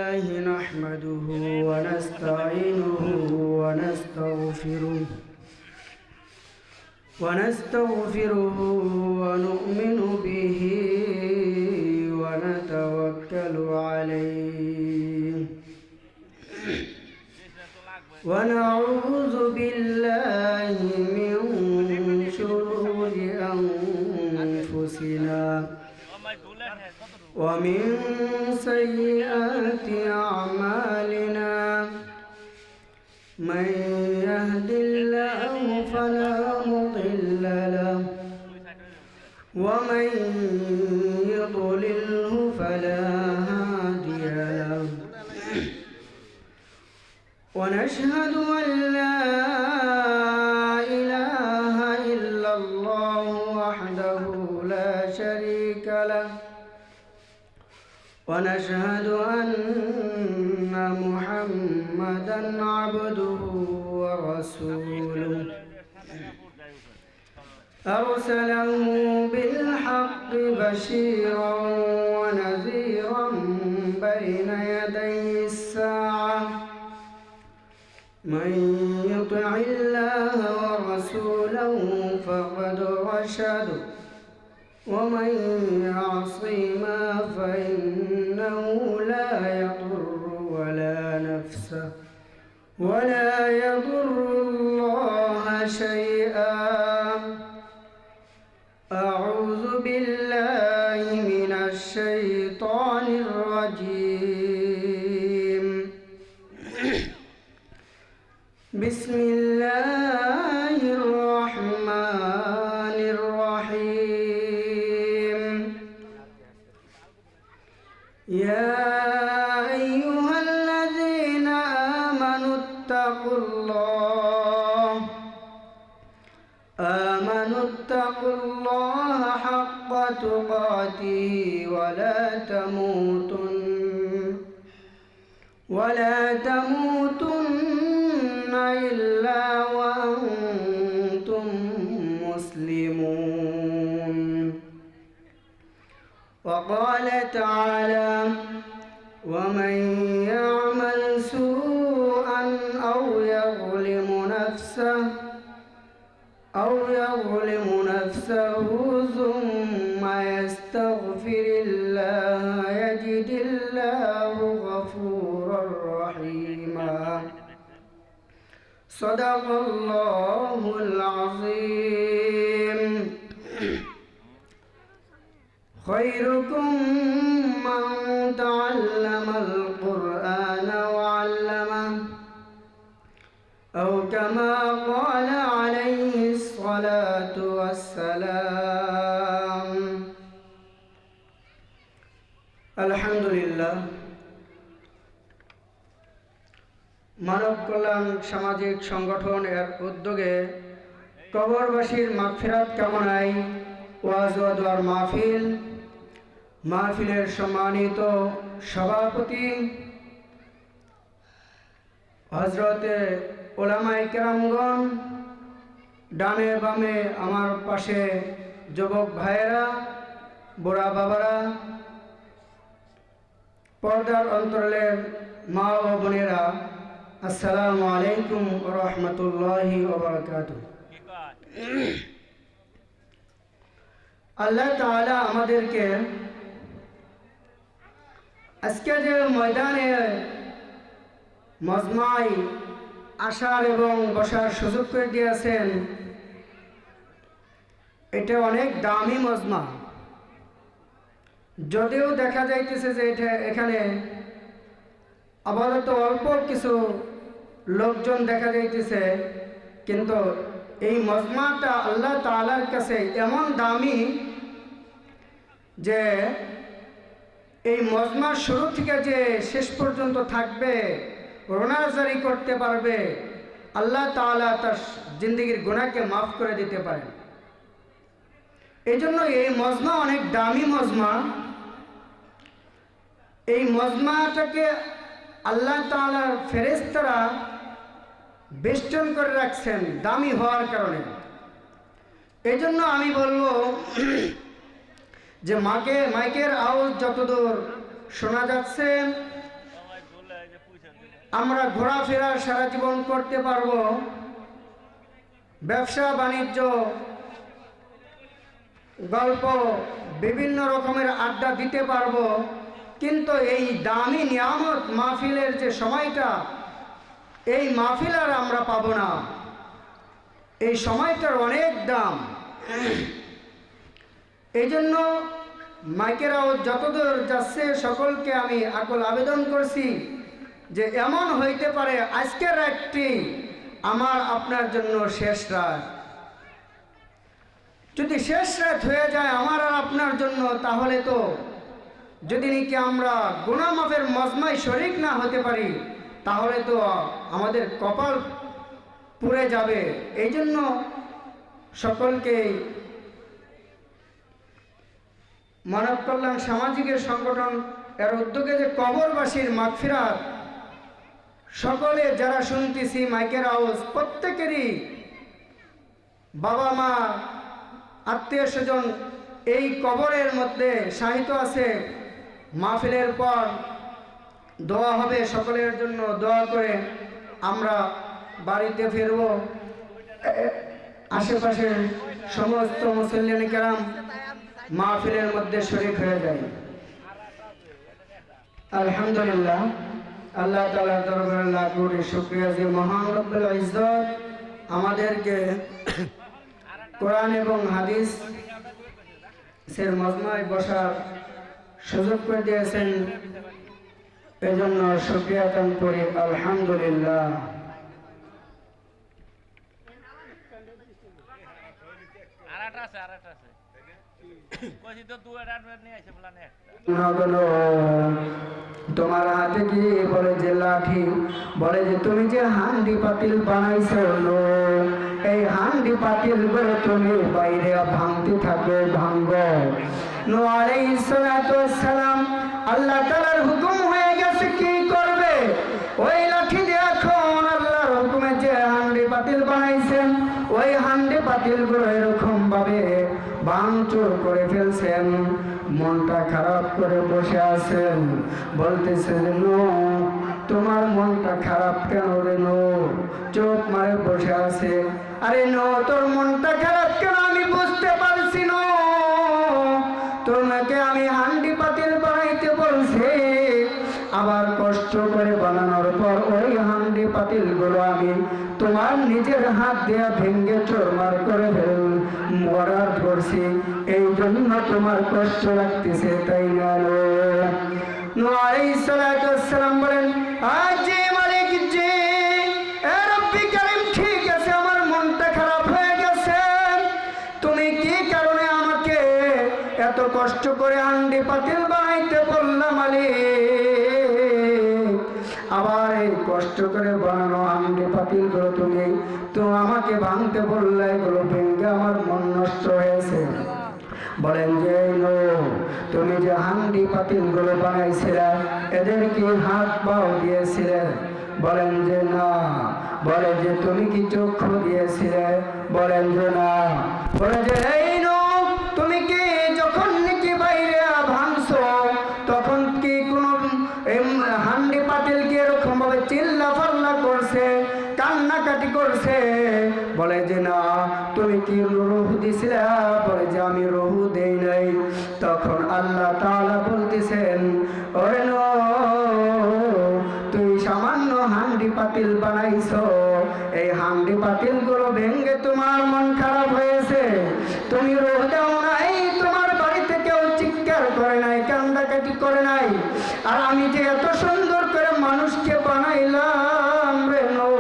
الله نحمده ونستعينه ونستغفره ونؤمن به ونتوكل عليه ونعوذ بالله من شرور أنفسنا ومن سيئات أعمالنا من يهد الله فلا مضل له ومن يضلله فلا هادي له ونشهد أن لا إله إلا الله وحده لا شريك له ونشهد أن محمدًا عبده ورسوله أرسله بالحق بشيرا ونذيرا بين يدي الساعة من يطع الله ورسوله فقد رشد ومن يعصهما فإنه لا يضر ولا يضر الله شيئا أعوذ بالله من الشيطان الرجيم بسم الله الرحمن الرحيم يا أيها الذين آمنوا اتقوا الله حق تقاته ولا تموتن إلا وأنتم مسلمون وقال تعالى ومن يعمل سوءا أو يظلم نفسه ثم يستغفر الله يجد الله غفورا رحيما صدق الله العظيم خيركم من تعلم القرآن وعلمه أو كما قال عليه الصلاة والسلام الحمد لله মানব কল্যাণ সামাজিক সংগঠন এর উদ্যোগে কবরবাসীর মাগফিরাত কামনায় ওয়াজ ও দোয়ার মাহফিলের সম্মানিত সভাপতি হযরতে উলামায়ে কেরামগণ, ডানে বামে আমার পাশে যুবক ভাইয়েরা, বুড়া বাবারা, পর্দার অন্তরালের মা ও বোনেরা, আসসালামু আলাইকুম ওয়া রাহমাতুল্লাহি ওয়া বারাকাতুহু। আল্লাহ তাআলা আমাদেরকে আজকে যে ময়দানে মজমায় আসার এবং বসার সুযোগ করে দিয়েছেন, এটা অনেক দামি মজমা। যদিও দেখা যাইতেছে যে এখানে আপাতত অল্প কিছু লোকজন দেখা যাইতেছে, কিন্তু এই মজমাটা আল্লাহ তাআলার কাছে এমন দামি যে এই মজমার শুরু থেকে যে শেষ পর্যন্ত থাকবে, রোনাজারি করতে পারবে, আল্লাহ তাআলা তার জিন্দেগির গুনাহকে মাফ করে দিতে পারেন। এই জন্য এই মজমা অনেক দামি মজমা। এই মজমাটাকে আল্লাহ তাআলার ফেরেশতারা বেষ্টন করে রাখছেন দামি হওয়ার কারণে। এই জন্য আমি বলবো যে মাইকের আওয়াজ যতদূর শোনা যাচ্ছে আমরা ঘোরাফেরা সারা জীবন করতে পারবো, ব্যবসা বাণিজ্য, গল্প, বিভিন্ন রকমের আড্ডা দিতে পারবো, কিন্তু এই দামি নিয়ামত মাহফিলের যে সময়টা, এই মাহফিল আর আমরা পাবো না। এই সময়টার অনেক দাম। এই জন্য মাইকেরাও যতদূর যাচ্ছে সকলকে আমি আকুল আবেদন করছি যে এমন হইতে পারে আজকের রাতটি আমার আপনার জন্য শেষ রাত। যদি শেষ রাত হয়ে যায় আমার আর আপনার জন্য, তাহলে তো যদি নাকি আমরা গুনাহ মাফের মজমায় শরীক না হতে পারি, তাহলে তো আমাদের কপাল পুড়ে যাবে। এই জন্য সকলকে মানব কল্যাণ সামাজিক সংগঠন এর উদ্যোগে যে কবরবাসীর মাগফিরাত, সকলে যারা শুনতেছি মাইকের আওয়াজ, প্রত্যেকেরই বাবা মা আত্মীয় স্বজন এই কবরের মধ্যে শায়িত আছে। মাহফিলের পর দোয়া হবে, সকলের জন্য দোয়া করে আমরা বাড়িতে ফিরব। আশেপাশের সমস্ত মুসল্লিয়ান কেরাম মাহফিলের মধ্যে শরীক হয়ে যায়। আলহামদুলিল্লাহ, আল্লাহ তাআলার দরবারে লাখ কোটি শুকরিয়া যে মহান রব্বুল ইজ্জত আমাদেরকে কোরআন এবং হাদিস এর মজমায় বসার সুযোগ করে দিয়েছেন। এজন্য শুকরিয়া আদান করি আলহামদুলিল্লাহ। তোমার হাতে কি বলে যে লাঠি, বলে যে তুমি যে হান্ডি পাতিল বানাইছো, এই হান্ডি পাতিল গুলো তুমি বাইরে ভাঙতে থাকো, ভাঙব। নূহ আলাইহিস সালাতু ওয়াস সালাম আল্লাহ তাআলার হুকুম হয়ে গেছে, কি করবে? ওই লাঠি দিয়ে এখন আল্লাহর হুকুমে যে হান্ডি পাতিল বানাইছেন, ওই হান্ডি পাতিল গুলো এরকম ভাবে ভাঙচুর করে ফেলছেন। মনটা খারাপ করে বসে আছেন, বলতেছে যে নূহ তোমার মনটা খারাপ কেন রে? নূহ চোখ মারে বসে আছে। আরে নূহ তোর মনটা খারাপ কেন আমি বুঝতে পারছি না। তোমাকে আমি হান্ডি পাতিল বানাইতে বলছি, আবার কষ্ট করে বানানোর পর ওই হান্ডি পাতিল গুলো আমি তোমার নিজের হাত দিয়ে ভেঙ্গে চোরমার করে মরার করছি, এই জন্য তোমার কষ্ট লাগতেছে, তাই না? নূহ আলাইহিস সালাতু ওয়াস সালাম বলেন, আজি মালিক জি, এ রব্বি কারীম, ঠিক আছে আমার মনটা খারাপ হয়ে গেছে। তুমি কি কারণে আমাকে এত কষ্ট করে হান্ডি পাতিল বানাইতে বললা মালিক? আবার এই কষ্ট করে বানানো হান্ডি পাতিল গুলো তুমি তো আমাকে ভাঙতে বললে, এগুলো ভেঙে আমার মন নষ্ট হয়েছে। বলেন যে নূহ তুমি যে হান্ডি পাতিল গুলো বানাইছিলে এদের কি হাত পাও দিয়েছিলে? বলেন যে না। বলে যে তুমি কি চক্ষু দিয়েছিলে? বলেন যে না। বলে যে এই নূহ তুমি কি যখন নাকি বাইরে ভাঙছো তখন কি কোনো হান্ডি পাতিল কি এরকম ভাবে চিল্লা ফাল্লা করছে, কান্নাকাটি করছে? বলে যে না। তুমি কি রূহ দিছিলে? বলে যে আমি রূহ দেই নাই। তখন আল্লাহ তাআলা বলতেছেন, ওরে নূহ তুই সামান্য হান্ডি পাতিল বানাইছো, এই হান্ডি পাতিল গুলো ভেঙে তোমার মন খারাপ হয়েছে, তুমি রূহ দাও নাই, তোমার বাড়িতে কেউ চিৎকার করে নাই, কান্দাকাটি করে নাই, আর আমি যে এত সুন্দর করে মানুষকে বানাইলাম রে নূহ,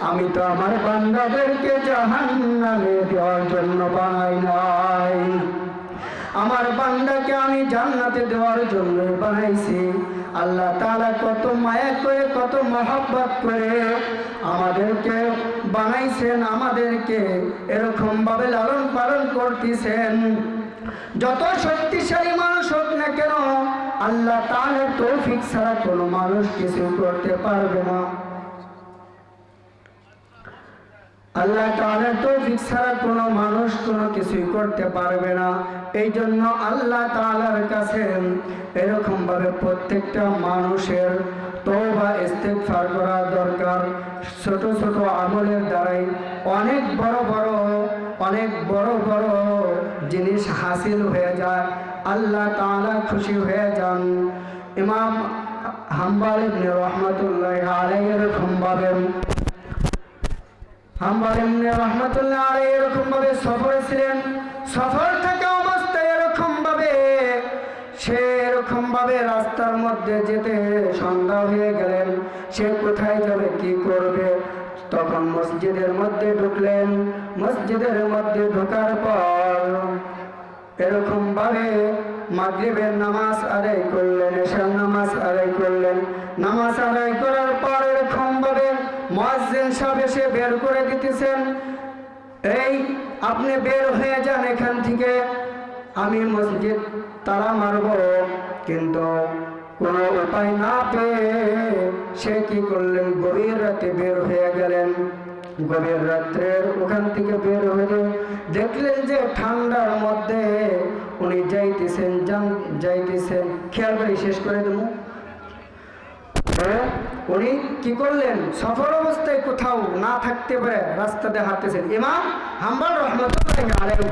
আমি তো আমার বান্দাদেরকে জাহান্নামে দেওয়ার জন্য বানাই নাই, আমার বান্দাকে আমি জান্নাতে দেওয়ার জন্য বানাইছি। আল্লাহ তাআলা কত মায়া করে, কত মহব্বত করে আমাদেরকে বানাইছেন, আমাদেরকে এরকম ভাবে লালন পালন করতেছেন। যত শক্তিশালী মানুষ হোক না কেন, আল্লাহ তাআলার তৌফিক ছাড়া কোনো মানুষ কিছু করতে পারবে না। আল্লাহ তাআলার তৌফিক ছাড়া কোনো মানুষ কোনো কিছুই করতে পারবে না। এই জন্য আল্লাহ তাআলার কাছে এরকম ভাবে প্রত্যেকটা মানুষের তওবা তওবা ইস্তিগফার করা দরকার। ছোট ছোট আমলের দ্বারাই অনেক বড় বড় জিনিস হাসিল হয়ে যায়, আল্লাহ তাআলা খুশি হয়ে যান। ইমাম হাম্বল ইবনে রাহমাতুল্লাহি আলাইহি এরকম ভাবে সফরে ছিলেন। সফর থাকা অবস্থায় এরকম ভাবে রাস্তার মধ্যে যেতে সন্ধ্যা হয়ে গেলেন। সে কোথায় যাবে, কি করবে? তখন মসজিদের মধ্যে ঢুকলেন। মসজিদের মধ্যে ঢোকার পর এরকম ভাবে মাগরিবের নামাজ আদায় করলেন, এশার নামাজ আদায় করলেন। নামাজ আদায় করার পর এরকম ভাবে মুয়াজ্জিন সাহেব এসে বের করে দিতেছেন, এই আপনি বের হয়ে যান এখান থেকে, আমি মসজিদ তালা মারব। কিন্তু কোনো উপায় না পেয়ে সে কি করলেন, গভীর রাতে বের হয়ে গেলেন। গভীর রাত্রের ওখান থেকে বের হয়ে দেখলেন যে ঠান্ডার মধ্যে উনি যাইতেছেন। খেয়াল করে শেষ করে দেব। উনি কি করলেন, সফর অবস্থায় কোথাও না থাকতে পারে রাস্তাতে হাঁটতেছেন। ইমাম হাম্বল রহমতুল্লাহি আলাইহি,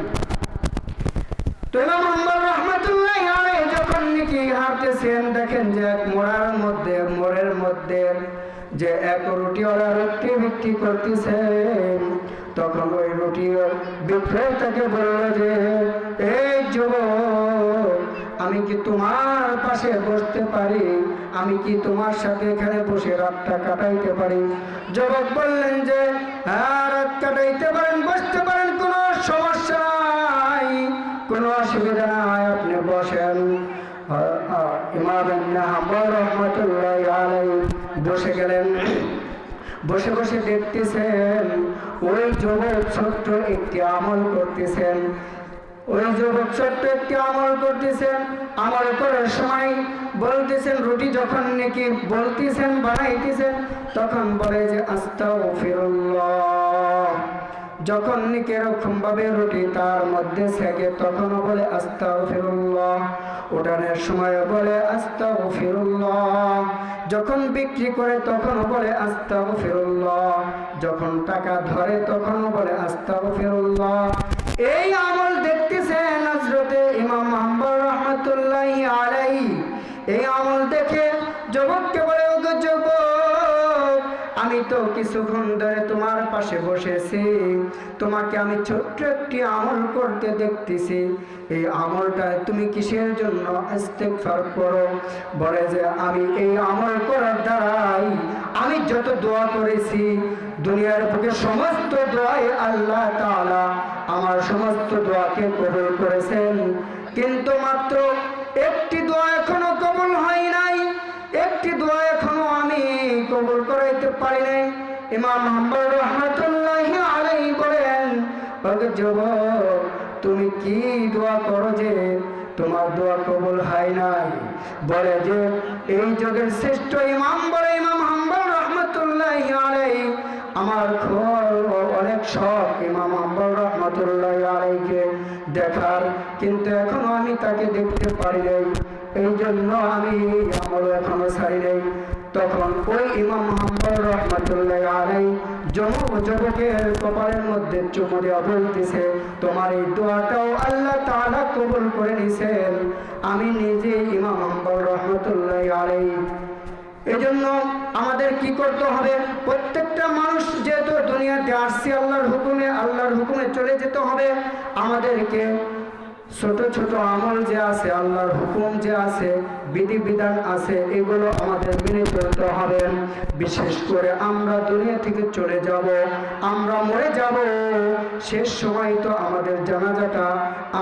তো ইমাম হাম্বল রহমতুল্লাহি আলাইহি যখন নাকি হাঁটতেছেন, দেখেন যে এক মোড়ের মধ্যে যে এক রুটিওয়ালা রুটি বিক্রি করতেছেন। তখন ওই রুটি বিক্রেতাকে বলল যে, এই যুবক, আমি কি তোমার পাশে বসতে পারি? আমি কি তোমার সাথে এখানে বসে রাতটা কাটাইতে পারি? যুবক বললেন যে, হ্যাঁ, রাত কাটাইতে পারেন, বসতে পারেন, কোনো সমস্যা নাই, কোনো অসুবিধা নাই, আপনি বসেন। ইমাম হাম্বল রহমতুল্লাহি আলাইহি বসে গেলেন। বসে বসে দেখতেছেন ওই যুবক ছোট্ট একটি আমল করতেছেন। আমল করার সময় বলতেছেন, রুটি যখন নাকি বলতেছেন বানাইতেছেন, তখন বলে যে আস্তাগফিরুল্লাহ। যখন নাকি এরকম ভাবে রুটি তার মধ্যে সেকে, তখনও বলে আস্তাগফিরুল্লাহ। ওঠানোর সময় বলে আস্তাগফিরুল্লাহ। যখন বিক্রি করে তখনও বলে আস্তাগফিরুল্লাহ। যখন টাকা ধরে তখনও বলে আস্তাগফিরুল্লাহ। এই আমল দেখতেছেন হযরতে ইমাম হাম্বল রহমতুল্লাহি আলাইহি। এই আমল দেখে যুবককে বলে, ওগো যুবক, আমি তো কিছুক্ষণ ধরে তোমার পাশে বসেছি, তোমাকে আমি ছোট্ট একটি আমল করতে দেখতেছি, এই আমলটা তুমি কিসের জন্য ইস্তিগফার করো? বলে যে আমি এই আমল করার দ্বারাই আমি যত দোয়া করেছি, দুনিয়ার বুকে সমস্ত দোয়াই আল্লাহ তাআলা আমার সমস্ত দোয়াকে কবুল করেছেন, কিন্তু মাত্র একটি দোয়া এখনো কবুল হয় নাই, একটি দোয়া এখনো আমি কবুল করাইতে পারি নাই। ইমাম হাম্বল রহমতুল্লাহি আলাইহি বলেন, ওগো যুবক, তুমি কি দোয়া করো যে তোমার দোয়া কবুল হয় নাই? বলে যে এই যুগের শ্রেষ্ঠ ইমাম বলে ইমাম হাম্বল রহমতুল্লাহি আলাইহি, আমার অনেক শখ ইমাম হাম্বল রহমতুল্লাহি আলাইহিকে দেখার, কিন্তু এখনো আমি তাকে দেখতে পারি নাই, এই জন্য আমি আমল এখনো ছাড়ি নাই। তখন ওই ইমাম হাম্বল রহমতুল্লাহি আলাইহি যুবকের কপালের মধ্যে চুমু দেওয়া বলতেছে, তোমার এই দোয়াটাও আল্লাহ তাআলা কবুল করে নিছেন। আমি নিজে ইমাম হাম্বল রহমতুল্লাহি আলাইহি। এই জন্য আমাদের কি করতে হবে? প্রত্যেকটা মানুষ যেহেতু দুনিয়াতে আসছে আল্লাহর হুকুমে চলে যেতে হবে। আমাদেরকে ছোট ছোট আমল যে আছে, আল্লাহর হুকুম যে আছে, বিধিবিধান আছে, এগুলো আমাদের মেনে চলতে হবে। বিশেষ করে আমরা দুনিয়া থেকে চলে যাব, আমরা মরে যাব, শেষ সময় তো আমাদের জানাজাটা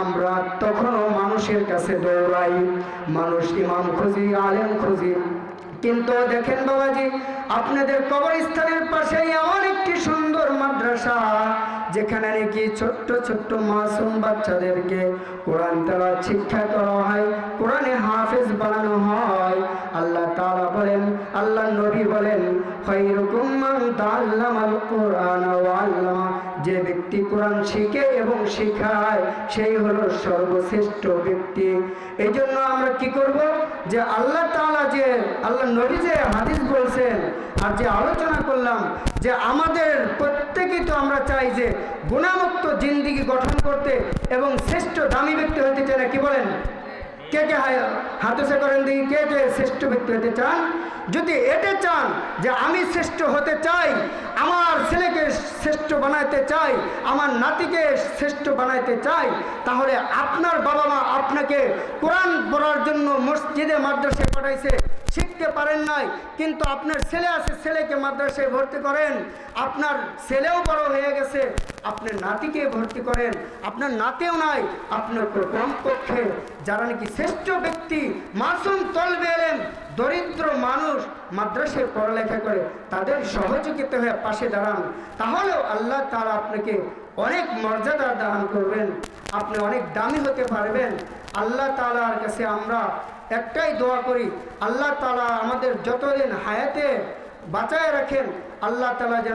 আমরা তখনও মানুষের কাছে দৌড়াই, মানুষ ইমাম খুঁজি, আলেম খুঁজি। কিন্তু দেখেন বাবাজি, আপনাদের কবরস্থানের পাশে এমন একটি সুন্দর মাদ্রাসা, যেখানে নাকি ছোট্ট ছোট্ট মাসুম বাচ্চাদেরকে কোরআন তেলাওয়াত শিক্ষা করা হয়, কোরআনে হাফেজ বানানো হয়। আল্লাহ তাআলা বলেন, আল্লাহ নবী বলেন, খায়রুকুম মান তাআল্লামাল কুরআন ওয়া আল্লামা, যে ব্যক্তি ব্যক্তি কোরআন শিখে এবং শেখায় সেই হলো সর্বশ্রেষ্ঠ ব্যক্তি। এই জন্য আমরা কি করব, যে আল্লাহ তাআলা যে আল্লাহ নবী যে হাদিস বলছেন আর যে আলোচনা করলাম, যে আমাদের প্রত্যেকেই তো আমরা চাই যে গুণামুক্ত জিন্দেগি গঠন করতে এবং শ্রেষ্ঠ দামি ব্যক্তি হতে চাই না, কি বলেন? কে কে হাতসে করেন দেখি, কে কে শ্রেষ্ঠ ব্যক্তি হতে চান? যদি এটা চান যে আমি শ্রেষ্ঠ হতে চাই, আমার ছেলেকে শ্রেষ্ঠ বানাইতে চাই, আমার নাতিকে শ্রেষ্ঠ বানাইতে চাই, তাহলে আপনার বাবা মা আপনাকে কোরআন পড়ার জন্য মসজিদে মাদ্রাসায় পাঠাইছে, শিখতে পারেন নাই, কিন্তু আপনার ছেলে আছে, ছেলেকে মাদ্রাসায় ভর্তি করেন, আপনার ছেলেও বড় হয়ে গেছে, আপনার নাতিকে ভর্তি করেন, আপনার নাতিও নাই, আপনার কমপক্ষে যারা নাকি শ্রেষ্ঠ ব্যক্তি, মাসুম তলবে এলেম, দরিদ্র মানুষ মাদ্রাসায় পড়ালেখা করে, তাদের সহযোগিতা হয়ে পাশে দাঁড়ান, তাহলেও আল্লাহ তাআলা আপনাকে অনেক মর্যাদা দান করবেন, আপনি অনেক দামি হতে পারবেন। আল্লাহ তাআলার কাছে আমরা একটাই দোয়া করি, আল্লাহ তাআলা আমাদের যতদিন হায়াতে বাঁচায় রাখেন, আল্লাহ তাআলা যেন